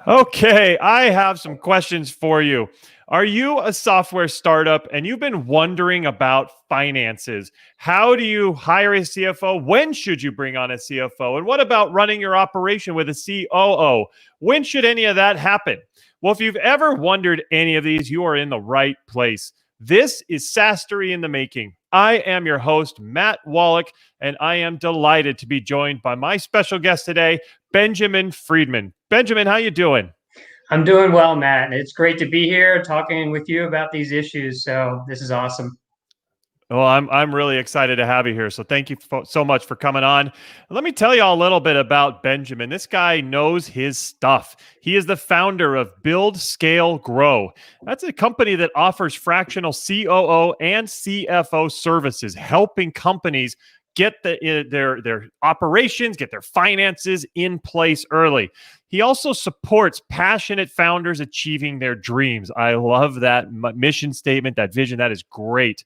Okay, I have some questions for you. Are you a software startup and you've been wondering about finances? How do you hire a CFO? When should you bring on a CFO? And what about running your operation with a COO? When should any of that happen? Well, if you've ever wondered any of these, you are in the right place. This is Sastery in the Making. I am your host, Matt Wolach, and I am delighted to be joined by my special guest today, Benjamin Friedman. Benjamin, how you doing? I'm doing well, Matt. It's great to be here talking with you about these issues. So this is awesome. Well, I'm really excited to have you here. So thank you so much for coming on. Let me tell you all a little bit about Benjamin. This guy knows his stuff. He is the founder of Build, Scale, Grow. That's a company that offers fractional COO and CFO services, helping companies get their operations, get their finances in place early. He also supports passionate founders achieving their dreams. I love that mission statement, that vision. That is great.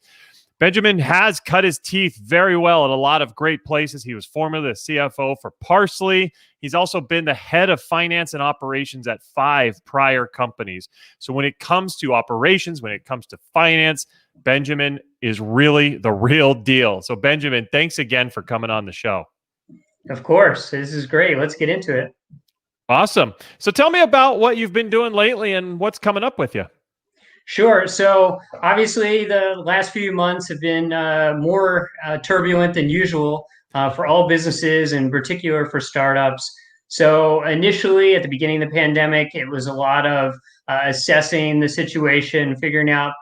Benjamin has cut his teeth very well at a lot of great places. He was formerly the CFO for Parsley. He's also been the head of finance and operations at 5 prior companies. So when it comes to operations, when it comes to finance, Benjamin is really the real deal. So Benjamin, thanks again for coming on the show. Of course, this is great. Let's get into it. Awesome. So tell me about what you've been doing lately and what's coming up with you. Sure. So obviously, the last few months have been more turbulent than usual for all businesses, in particular for startups. So initially, at the beginning of the pandemic, it was a lot of assessing the situation, figuring out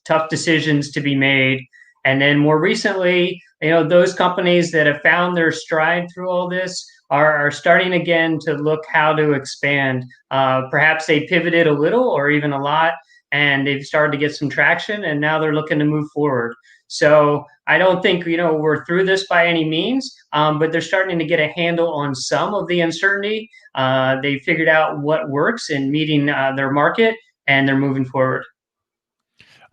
tough decisions to be made, and then more recently, those companies that have found their stride through all this are starting again to look how to expand. Perhaps they pivoted a little or even a lot, and they've started to get some traction, and now they're looking to move forward. So I don't think we're through this by any means, but they're starting to get a handle on some of the uncertainty. They figured out what works in meeting their market, and they're moving forward.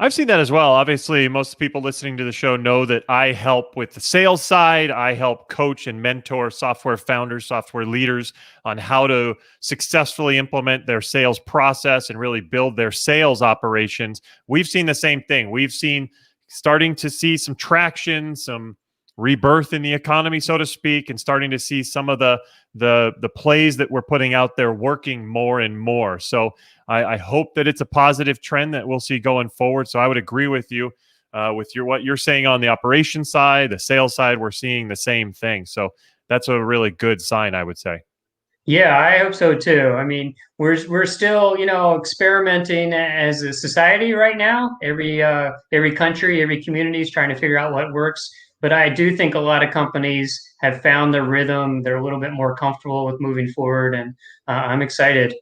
I've seen that as well. Obviously, most people listening to the show know that I help with the sales side. I help coach and mentor software founders, software leaders on how to successfully implement their sales process and really build their sales operations. We've seen the same thing. We've seen starting to see some traction, some rebirth in the economy, so to speak, and starting to see some of the plays that we're putting out there working more and more. So I hope that it's a positive trend that we'll see going forward. So I would agree with you with what you're saying on the operation side, the sales side. We're seeing the same thing. So that's a really good sign, I would say. Yeah, I hope so too. I mean, we're still, experimenting as a society right now. Every country, every community is trying to figure out what works. But I do think a lot of companies have found their rhythm. They're a little bit more comfortable with moving forward, and I'm excited.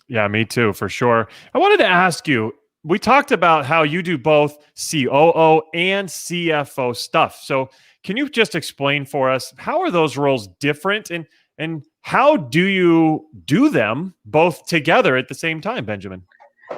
Yeah, me too, for sure. I wanted to ask you, we talked about how you do both COO and CFO stuff. So can you just explain for us how are those roles different and how do you do them both together at the same time, Benjamin?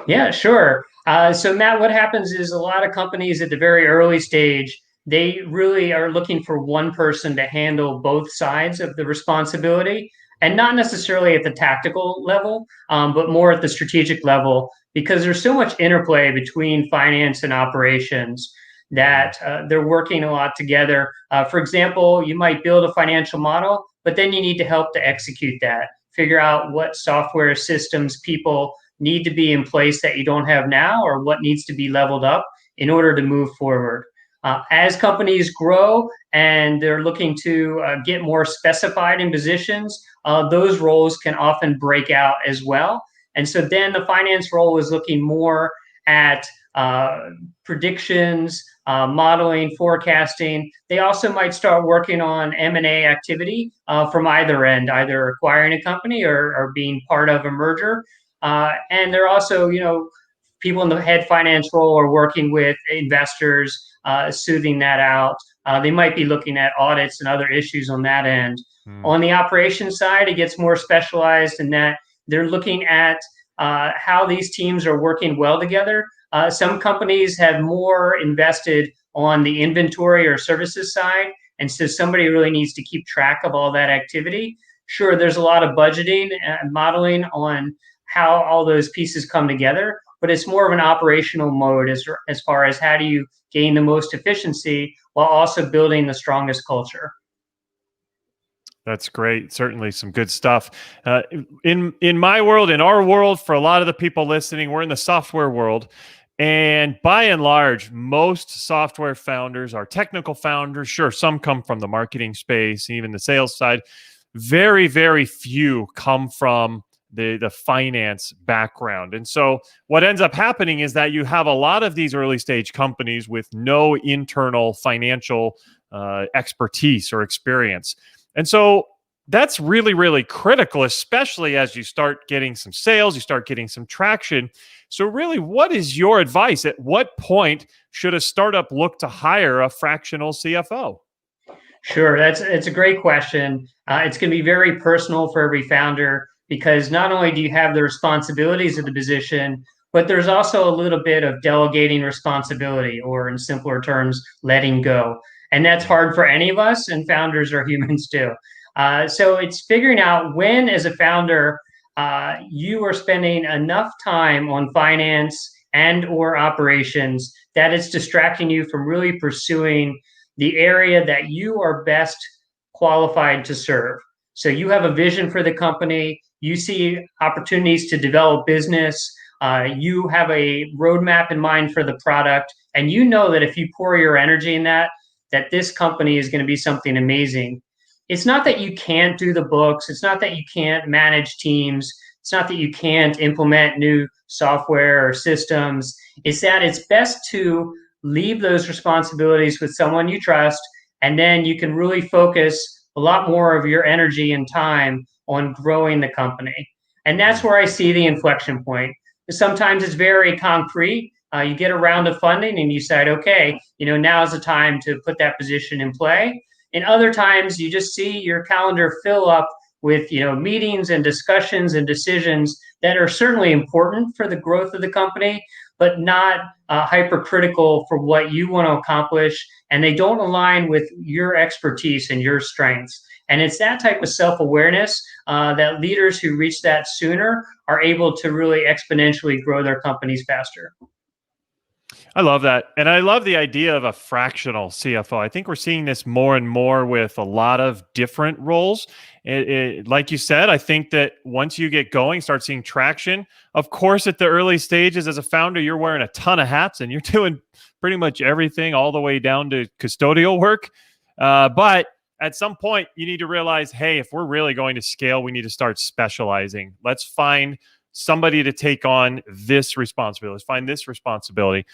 Yeah, sure. So Matt, what happens is a lot of companies at the very early stage, they really are looking for one person to handle both sides of the responsibility, and not necessarily at the tactical level, but more at the strategic level, because there's so much interplay between finance and operations that they're working a lot together. For example, you might build a financial model, but then you need to help to execute that, figure out what software systems people need to be in place that you don't have now, or what needs to be leveled up in order to move forward. As companies grow and they're looking to get more specified in positions, those roles can often break out as well. And so then the finance role is looking more at predictions, modeling, forecasting. They also might start working on M&A activity from either end, either acquiring a company or being part of a merger. And they're also, people in the head finance role are working with investors, soothing that out. They might be looking at audits and other issues on that end. Hmm. On the operations side, it gets more specialized in that they're looking at how these teams are working well together. Some companies have more invested on the inventory or services side. And so somebody really needs to keep track of all that activity. Sure, there's a lot of budgeting and modeling on how all those pieces come together, but it's more of an operational mode as far as how do you gain the most efficiency while also building the strongest culture. That's great. Certainly some good stuff. In my world, in our world, for a lot of the people listening, we're in the software world. And by and large, most software founders are technical founders. Sure, some come from the marketing space, even the sales side. Very, very few come from the finance background. And so what ends up happening is that you have a lot of these early stage companies with no internal financial expertise or experience. And so that's really, really critical, especially as you start getting some sales, you start getting some traction. So, really, what is your advice? At what point should a startup look to hire a fractional CFO? Sure, it's a great question. It's going to be very personal for every founder because not only do you have the responsibilities of the position, but there's also a little bit of delegating responsibility, or in simpler terms, letting go. And that's hard for any of us, and founders are humans too. So it's figuring out when, as a founder, you are spending enough time on finance and or operations that it's distracting you from really pursuing the area that you are best qualified to serve. So you have a vision for the company, you see opportunities to develop business, you have a roadmap in mind for the product, and you know that if you pour your energy in that, that this company is going to be something amazing. It's not that you can't do the books, it's not that you can't manage teams, it's not that you can't implement new software or systems. It's that it's best to leave those responsibilities with someone you trust, and then you can really focus a lot more of your energy and time on growing the company. And that's where I see the inflection point. Sometimes it's very concrete. You get a round of funding and you decide, okay, now's the time to put that position in play. And other times you just see your calendar fill up with meetings and discussions and decisions that are certainly important for the growth of the company, but not hypercritical for what you want to accomplish, and they don't align with your expertise and your strengths. And it's that type of self-awareness that leaders who reach that sooner are able to really exponentially grow their companies faster. I love that. And I love the idea of a fractional CFO. I think we're seeing this more and more with a lot of different roles. Like you said, I think that once you get going, start seeing traction. Of course, at the early stages as a founder, you're wearing a ton of hats and you're doing pretty much everything all the way down to custodial work. But at some point, you need to realize, hey, if we're really going to scale, we need to start specializing. Let's find somebody to take on this responsibility. Let's find this responsibility.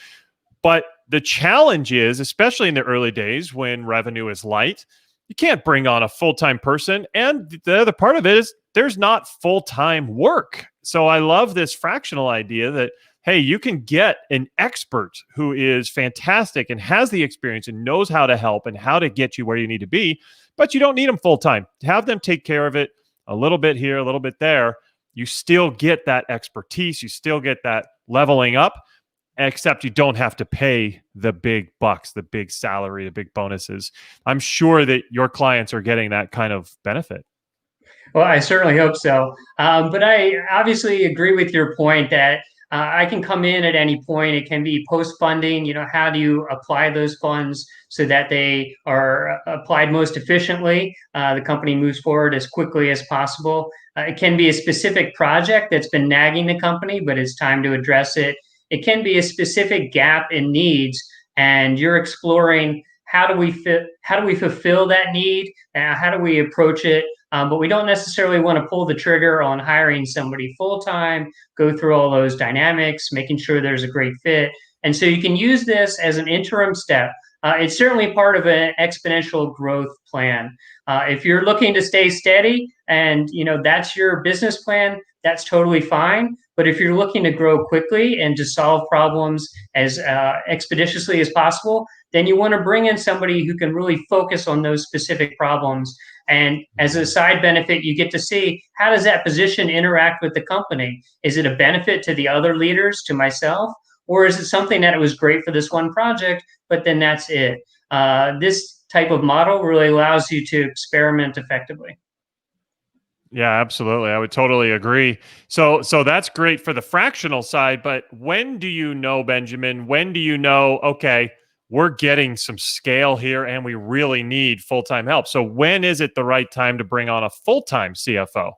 But the challenge is, especially in the early days when revenue is light, you can't bring on a full-time person. And the other part of it is there's not full-time work. So I love this fractional idea that, hey, you can get an expert who is fantastic and has the experience and knows how to help and how to get you where you need to be, but you don't need them full-time. Have them take care of it a little bit here, a little bit there. You still get that expertise. You still get that leveling up, except you don't have to pay the big bucks, the big salary, the big bonuses. I'm sure that your clients are getting that kind of benefit. Well, I certainly hope so. But I obviously agree with your point that I can come in at any point. It can be post funding. How do you apply those funds so that they are applied most efficiently? The company moves forward as quickly as possible. It can be a specific project that's been nagging the company, but it's time to address it. It can be a specific gap in needs, and you're exploring how do we fulfill that need? How do we approach it? But we don't necessarily want to pull the trigger on hiring somebody full time, go through all those dynamics, making sure there's a great fit. And so you can use this as an interim step. It's certainly part of an exponential growth plan. If you're looking to stay steady and that's your business plan, that's totally fine. But if you're looking to grow quickly and to solve problems as expeditiously as possible, then you want to bring in somebody who can really focus on those specific problems. And as a side benefit, you get to see how does that position interact with the company? Is it a benefit to the other leaders, to myself, or is it something that it was great for this one project, but then that's it? This type of model really allows you to experiment effectively. Yeah, absolutely. I would totally agree. So that's great for the fractional side, but when do you know, Benjamin? When do you know, okay, we're getting some scale here and we really need full-time help? So when is it the right time to bring on a full-time CFO?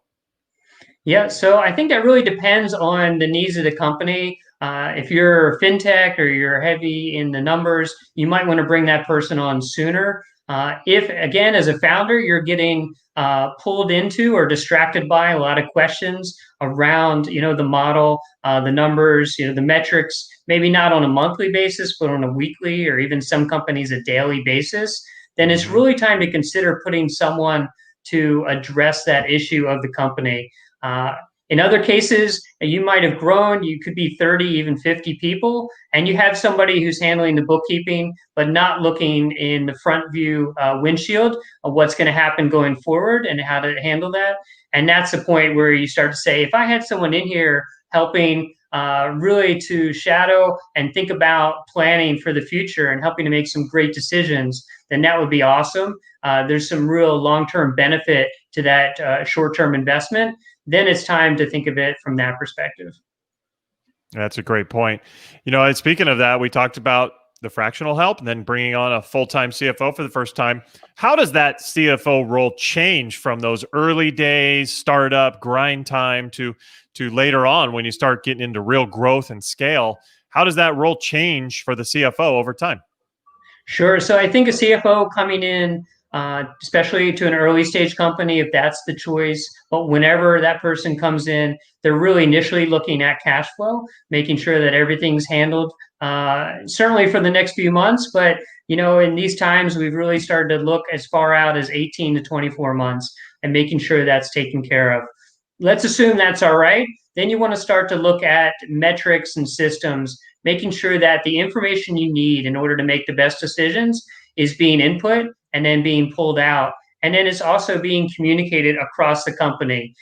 Yeah, so I think that really depends on the needs of the company. If you're fintech or you're heavy in the numbers, you might want to bring that person on sooner. If, again, as a founder, you're getting pulled into or distracted by a lot of questions around, the model, the numbers, the metrics, maybe not on a monthly basis, but on a weekly or even some companies a daily basis, then it's Hmm. really time to consider putting someone to address that issue of the company. Uh, in other cases, you might have grown, you could be 30, even 50 people, and you have somebody who's handling the bookkeeping, but not looking in the front view windshield of what's going to happen going forward and how to handle that. And that's the point where you start to say, if I had someone in here helping really to shadow and think about planning for the future and helping to make some great decisions, then that would be awesome. There's some real long term benefit to that short term investment. Then it's time to think of it from that perspective. That's a great point. And speaking of that, we talked about the fractional help and then bringing on a full-time CFO for the first time. How does that CFO role change from those early days, startup, grind time to later on when you start getting into real growth and scale? How does that role change for the CFO over time? Sure. So I think a CFO coming in, especially to an early stage company, if that's the choice, but whenever that person comes in, they're really initially looking at cash flow, making sure that everything's handled, certainly for the next few months. But, in these times, we've really started to look as far out as 18 to 24 months and making sure that's taken care of. Let's assume that's all right. Then you want to start to look at metrics and systems, making sure that the information you need in order to make the best decisions is being input and then being pulled out. And then it's also being communicated across the company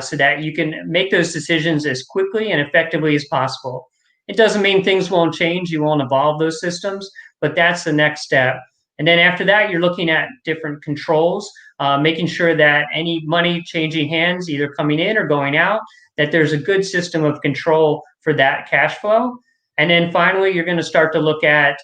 so that you can make those decisions as quickly and effectively as possible. It doesn't mean things won't change, you won't evolve those systems, but that's the next step. And then after that, you're looking at different controls, making sure that any money changing hands, either coming in or going out, that there's a good system of control for that cash flow. And then finally, you're going to start to look at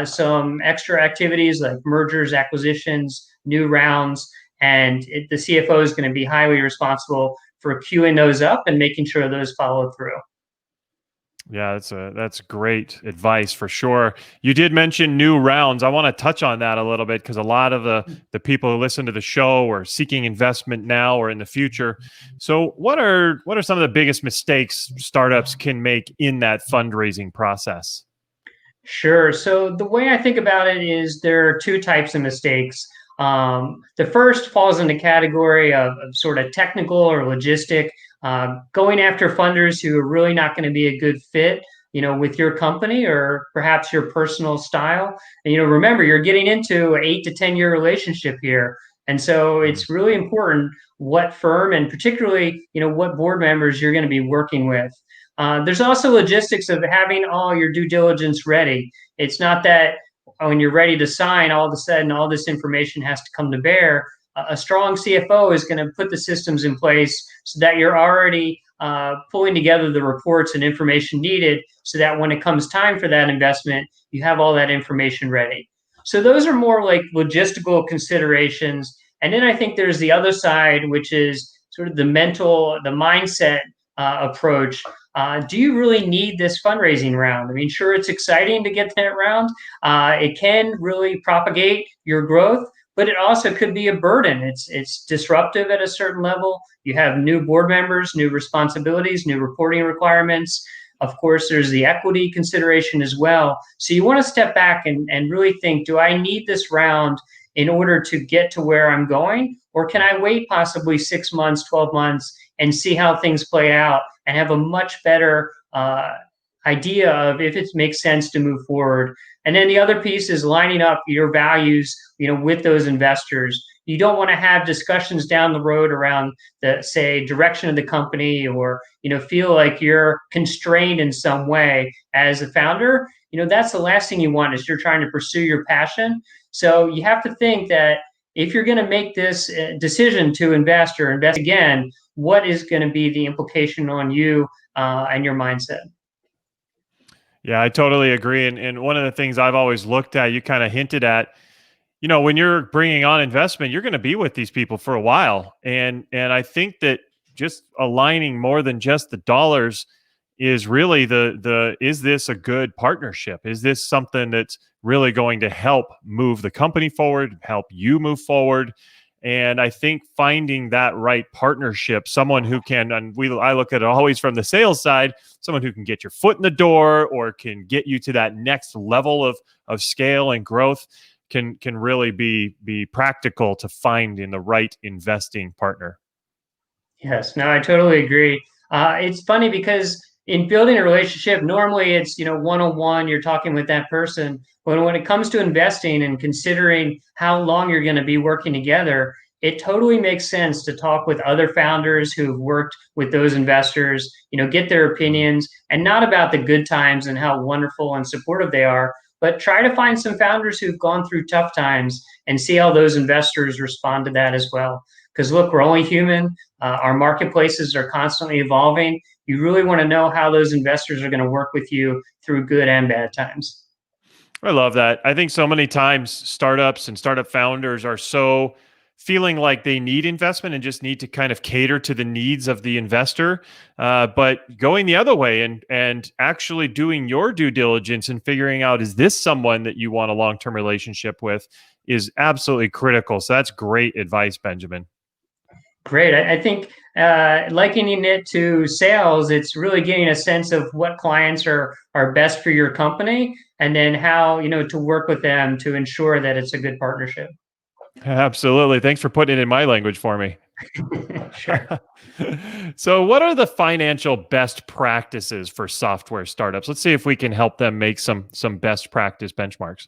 some extra activities like mergers, acquisitions, new rounds, and the CFO is going to be highly responsible for queuing those up and making sure those follow through. Yeah, that's great advice for sure. You did mention new rounds. I want to touch on that a little bit because a lot of the people who listen to the show are seeking investment now or in the future. So, what are some of the biggest mistakes startups can make in that fundraising process? Sure. So the way I think about it is there are two types of mistakes. The first falls in the category of sort of technical or logistic, going after funders who are really not going to be a good fit, with your company or perhaps your personal style. And, remember, you're getting into an 8 to 10 year relationship here. And so Mhm. it's really important what firm and particularly, what board members you're going to be working with. There's also logistics of having all your due diligence ready. It's not that when you're ready to sign, all of a sudden all this information has to come to bear. A strong CFO is going to put the systems in place so that you're already pulling together the reports and information needed so that when it comes time for that investment, you have all that information ready. So those are more like logistical considerations. And then I think there's the other side, which is sort of the mindset approach. Do you really need this fundraising round? I mean, sure, it's exciting to get that round. It can really propagate your growth, but it also could be a burden. It's disruptive at a certain level. You have new board members, new responsibilities, new reporting requirements. Of course, there's the equity consideration as well. So you want to step back and really think, do I need this round in order to get to where I'm going? Or can I wait possibly 6 months, 12 months and see how things play out and have a much better idea of if it makes sense to move forward. And then the other piece is lining up your values, with those investors. You don't want to have discussions down the road around the, say, direction of the company or, feel like you're constrained in some way as a founder. That's the last thing you want is you're trying to pursue your passion. So you have to think that if you're going to make this decision to invest or invest again, what is going to be the implication on you and your mindset? Yeah, I totally agree. And one of the things I've always looked at, you kind of hinted at, when you're bringing on investment, you're going to be with these people for a while. And I think that just aligning more than just the dollars is really the is this a good partnership? Is this something that's really going to help move the company forward, help you move forward? And I think finding that right partnership, someone who can, and I look at it always from the sales side, someone who can get your foot in the door or can get you to that next level of scale and growth can really be practical to find in the right investing partner. Yes, no, I totally agree. It's funny because in building a relationship, normally it's, one on one, you're talking with that person. But when it comes to investing and considering how long you're going to be working together, it totally makes sense to talk with other founders who've worked with those investors, get their opinions, and not about the good times and how wonderful and supportive they are, but try to find some founders who've gone through tough times and see how those investors respond to that as well. Because look, we're only human. Our marketplaces are constantly evolving. You really want to know how those investors are going to work with you through good and bad times. I love that. I think so many times startups and startup founders are so feeling like they need investment and just need to kind of cater to the needs of the investor. But going the other way and actually doing your due diligence and figuring out, is this someone that you want a long-term relationship with, is absolutely critical. So that's great advice, Benjamin. Great. I think likening it to sales, it's really getting a sense of what clients are best for your company, and then how to work with them to ensure that it's a good partnership. Absolutely. Thanks for putting it in my language for me. Sure. So, what are the financial best practices for software startups? Let's see if we can help them make some best practice benchmarks.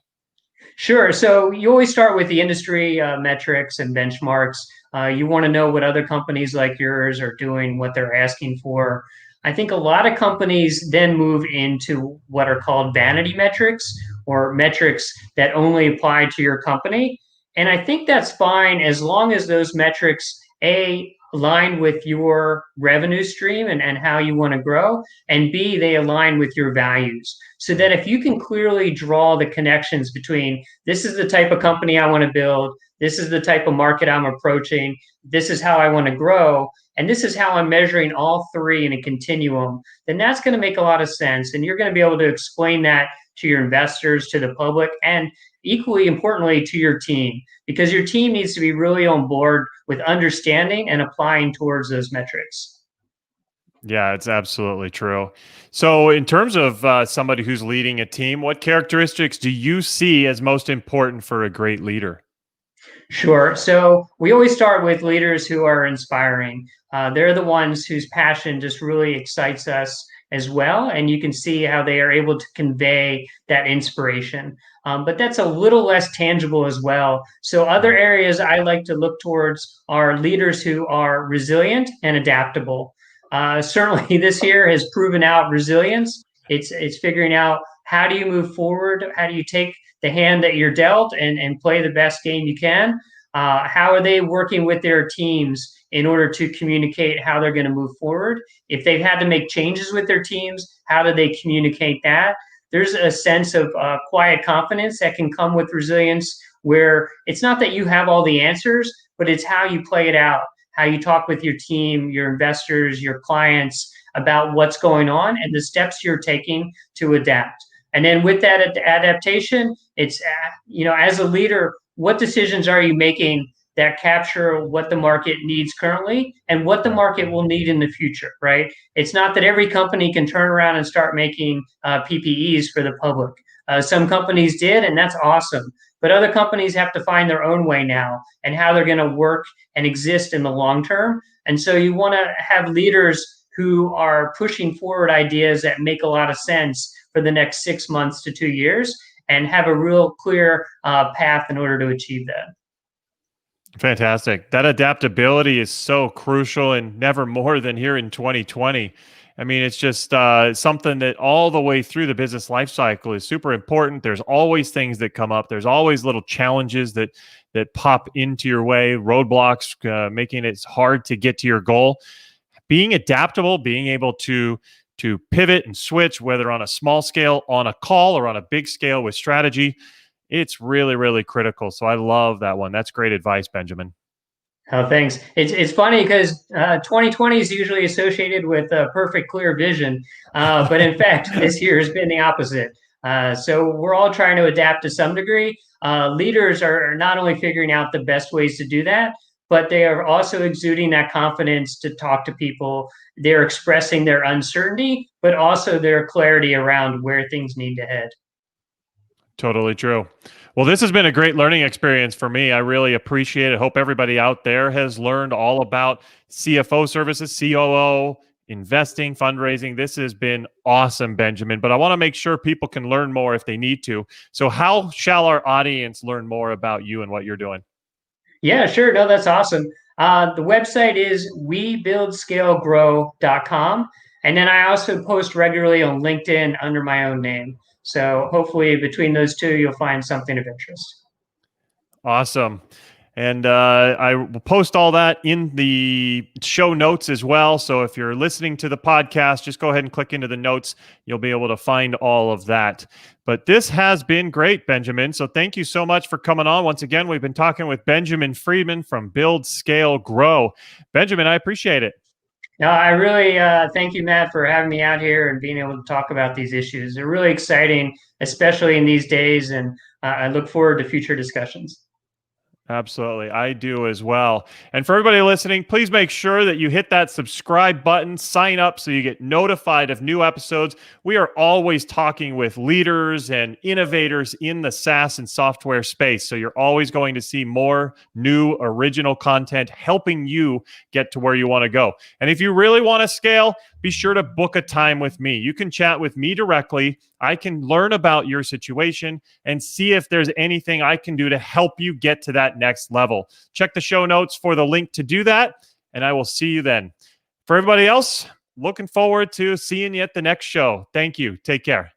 Sure. So you always start with the industry metrics and benchmarks. You want to know what other companies like yours are doing, what they're asking for. I think a lot of companies then move into what are called vanity metrics, or metrics that only apply to your company. And I think that's fine as long as those metrics, A, align with your revenue stream and how you want to grow, and B, they align with your values. So that if you can clearly draw the connections between, this is the type of company I want to build, this is the type of market I'm approaching, this is how I want to grow, and this is how I'm measuring all three in a continuum, then that's going to make a lot of sense. And you're going to be able to explain that to your investors, to the public, and equally importantly, to your team, because your team needs to be really on board with understanding and applying towards those metrics. Yeah, it's absolutely true. So, in terms of somebody who's leading a team, what characteristics do you see as most important for a great leader? Sure. So we always start with leaders who are inspiring. They're the ones whose passion just really excites us as well. And you can see how they are able to convey that inspiration. But that's a little less tangible as well. So, other areas I like to look towards are leaders who are resilient and adaptable. Certainly, this year has proven out resilience. It's figuring out, how do you move forward? How do you take the hand that you're dealt and play the best game you can? How are they working with their teams in order to communicate how they're going to move forward? If they've had to make changes with their teams, how do they communicate that? There's a sense of quiet confidence that can come with resilience, where it's not that you have all the answers, but it's how you play it out, how you talk with your team, your investors, your clients about what's going on and the steps you're taking to adapt. And then with that adaptation, it's, as a leader, what decisions are you making that capture what the market needs currently and what the market will need in the future, right? It's not that every company can turn around and start making PPEs for the public. Some companies did, and that's awesome. But other companies have to find their own way now and how they're going to work and exist in the long term. And so you want to have leaders who are pushing forward ideas that make a lot of sense for the next 6 months to 2 years, and have a real clear path in order to achieve that. Fantastic. That adaptability is so crucial, and never more than here in 2020. I mean, it's just something that all the way through the business life cycle is super important. There's always things that come up. There's always little challenges that that pop into your way, roadblocks, making it hard to get to your goal. Being adaptable, being able to pivot and switch, whether on a small scale, on a call, or on a big scale with strategy, it's really, really critical. So I love that one. That's great advice, Benjamin. Oh, thanks. It's funny because 2020 is usually associated with perfect clear vision, but in fact, this year has been the opposite. So we're all trying to adapt to some degree. Leaders are not only figuring out the best ways to do that, but they are also exuding that confidence to talk to people. They're expressing their uncertainty, but also their clarity around where things need to head. Totally true. Well, this has been a great learning experience for me. I really appreciate it. Hope everybody out there has learned all about CFO services, COO, investing, fundraising. This has been awesome, Benjamin. But I want to make sure people can learn more if they need to. So, how shall our audience learn more about you and what you're doing? Yeah, sure. No, that's awesome. The website is webuildscalegrow.com. And then I also post regularly on LinkedIn under my own name. So hopefully between those two, you'll find something of interest. Awesome. And I will post all that in the show notes as well. So if you're listening to the podcast, just go ahead and click into the notes. You'll be able to find all of that. But this has been great, Benjamin. So thank you so much for coming on. Once again, we've been talking with Benjamin Friedman from Build, Scale, Grow. Benjamin, I appreciate it. No, I really thank you, Matt, for having me out here and being able to talk about these issues. They're really exciting, especially in these days. And I look forward to future discussions. Absolutely. I do as well. And for everybody listening, please make sure that you hit that subscribe button, sign up so you get notified of new episodes. We are always talking with leaders and innovators in the SaaS and software space. So you're always going to see more new original content helping you get to where you want to go. And if you really want to scale, be sure to book a time with me. You can chat with me directly. I can learn about your situation and see if there's anything I can do to help you get to that next level. Check the show notes for the link to do that, and I will see you then. For everybody else, looking forward to seeing you at the next show. Thank you. Take care.